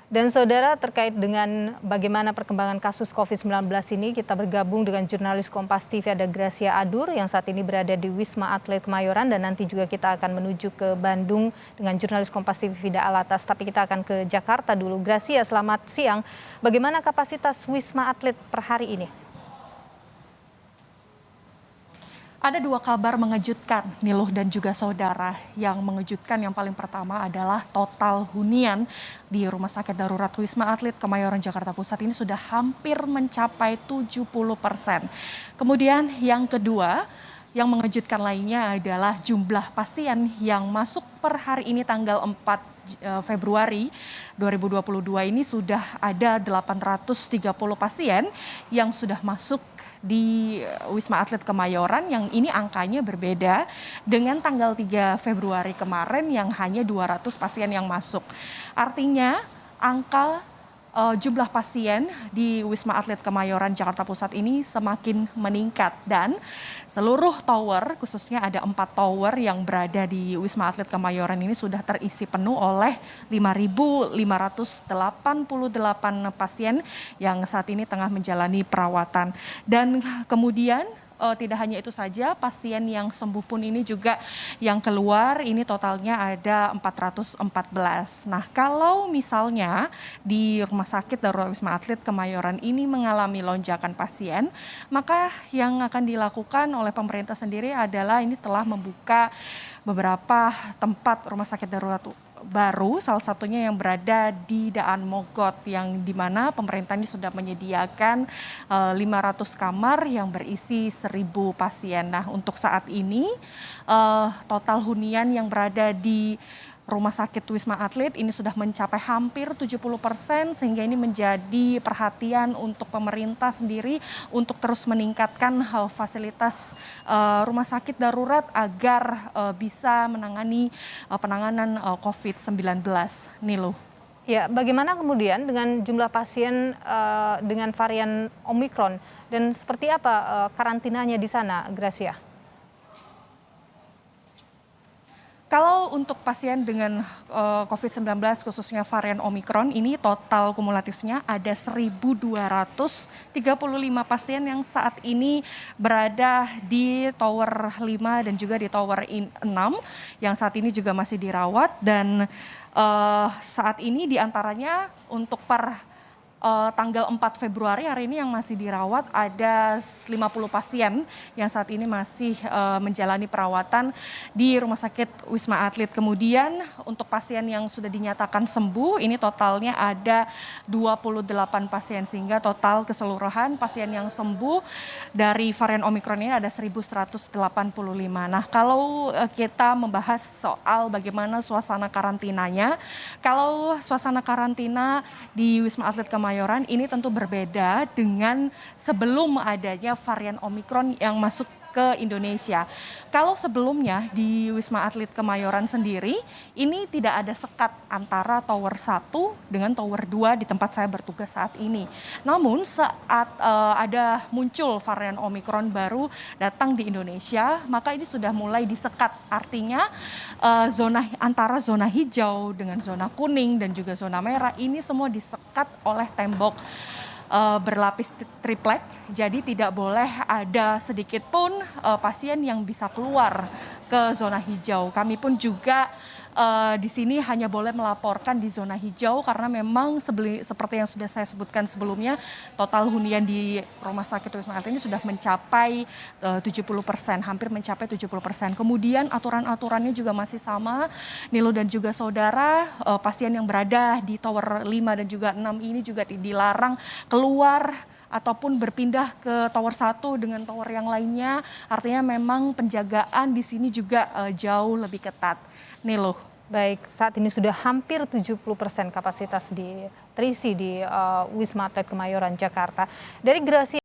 Dan saudara, terkait dengan bagaimana perkembangan kasus COVID-19 ini, kita bergabung dengan jurnalis Kompas TV ada Gracia Adur yang saat ini berada di Wisma Atlet Kemayoran, dan nanti juga kita akan menuju ke Bandung dengan jurnalis Kompas TV Vida Alatas. Tapi kita akan ke Jakarta dulu. Gracia, selamat siang. Bagaimana kapasitas Wisma Atlet per hari ini? Ada dua kabar mengejutkan, Niluh dan juga saudara. Yang mengejutkan yang paling pertama adalah total hunian di Rumah Sakit Darurat Wisma Atlet Kemayoran Jakarta Pusat ini sudah hampir mencapai 70%. Kemudian yang kedua, yang mengejutkan lainnya adalah jumlah pasien yang masuk per hari ini tanggal 4 Februari 2022 ini sudah ada 830 pasien yang sudah masuk di Wisma Atlet Kemayoran, yang ini angkanya berbeda dengan tanggal 3 Februari kemarin yang hanya 200 pasien yang masuk. Artinya angka jumlah pasien di Wisma Atlet Kemayoran Jakarta Pusat ini semakin meningkat, dan seluruh tower, khususnya ada 4 tower yang berada di Wisma Atlet Kemayoran ini sudah terisi penuh oleh 5.588 pasien yang saat ini tengah menjalani perawatan. Dan kemudian tidak hanya itu saja, pasien yang sembuh pun ini juga yang keluar ini totalnya ada 414. Nah, kalau misalnya di Rumah Sakit Darurat Wisma Atlet Kemayoran ini mengalami lonjakan pasien, maka yang akan dilakukan oleh pemerintah sendiri adalah ini telah membuka beberapa tempat rumah sakit darurat baru, salah satunya yang berada di Daan Mogot, yang dimana pemerintah ini sudah menyediakan 500 kamar yang berisi 1.000 pasien. Nah, untuk saat ini total hunian yang berada di Rumah Sakit Wisma Atlet ini sudah mencapai hampir 70%, sehingga ini menjadi perhatian untuk pemerintah sendiri untuk terus meningkatkan fasilitas rumah sakit darurat agar bisa menangani penanganan COVID-19. Niluh. Ya, bagaimana kemudian dengan jumlah pasien dengan varian Omikron, dan seperti apa karantinanya di sana, Gracia? Kalau untuk pasien dengan COVID-19 khususnya varian Omikron ini total kumulatifnya ada 1.235 pasien yang saat ini berada di Tower 5 dan juga di Tower 6 yang saat ini juga masih dirawat, dan saat ini diantaranya untuk tanggal 4 Februari hari ini yang masih dirawat ada 50 pasien yang saat ini masih menjalani perawatan di Rumah Sakit Wisma Atlet. Kemudian untuk pasien yang sudah dinyatakan sembuh ini totalnya ada 28 pasien, sehingga total keseluruhan pasien yang sembuh dari varian Omikron ini ada 1.185. Nah, kalau kita membahas soal bagaimana suasana karantinanya, kalau suasana karantina di Wisma Atlet Kemayoran ini tentu berbeda dengan sebelum adanya varian Omikron yang masuk ke Indonesia. Kalau sebelumnya di Wisma Atlet Kemayoran sendiri ini tidak ada sekat antara Tower 1 dengan Tower 2 di tempat saya bertugas saat ini. Namun saat ada muncul varian Omikron baru datang di Indonesia, maka ini sudah mulai disekat. Artinya antara zona hijau dengan zona kuning dan juga zona merah ini semua disekat oleh tembok berlapis triplek, jadi tidak boleh ada sedikit pun pasien yang bisa keluar ke zona hijau. Kami pun juga di sini hanya boleh melaporkan di zona hijau karena memang seperti yang sudah saya sebutkan sebelumnya, total hunian di Rumah Sakit Wisma Atlet ini sudah mencapai 70%, hampir mencapai 70%. Kemudian aturan-aturannya juga masih sama, Niluh dan juga saudara, pasien yang berada di Tower 5 dan juga 6 ini juga dilarang keluar ataupun berpindah ke Tower 1 dengan tower yang lainnya. Artinya memang penjagaan di sini juga jauh lebih ketat. Niluh. Baik, saat ini sudah hampir 70% kapasitas terisi di Wisma Atlet Kemayoran, Jakarta. Dari Gracia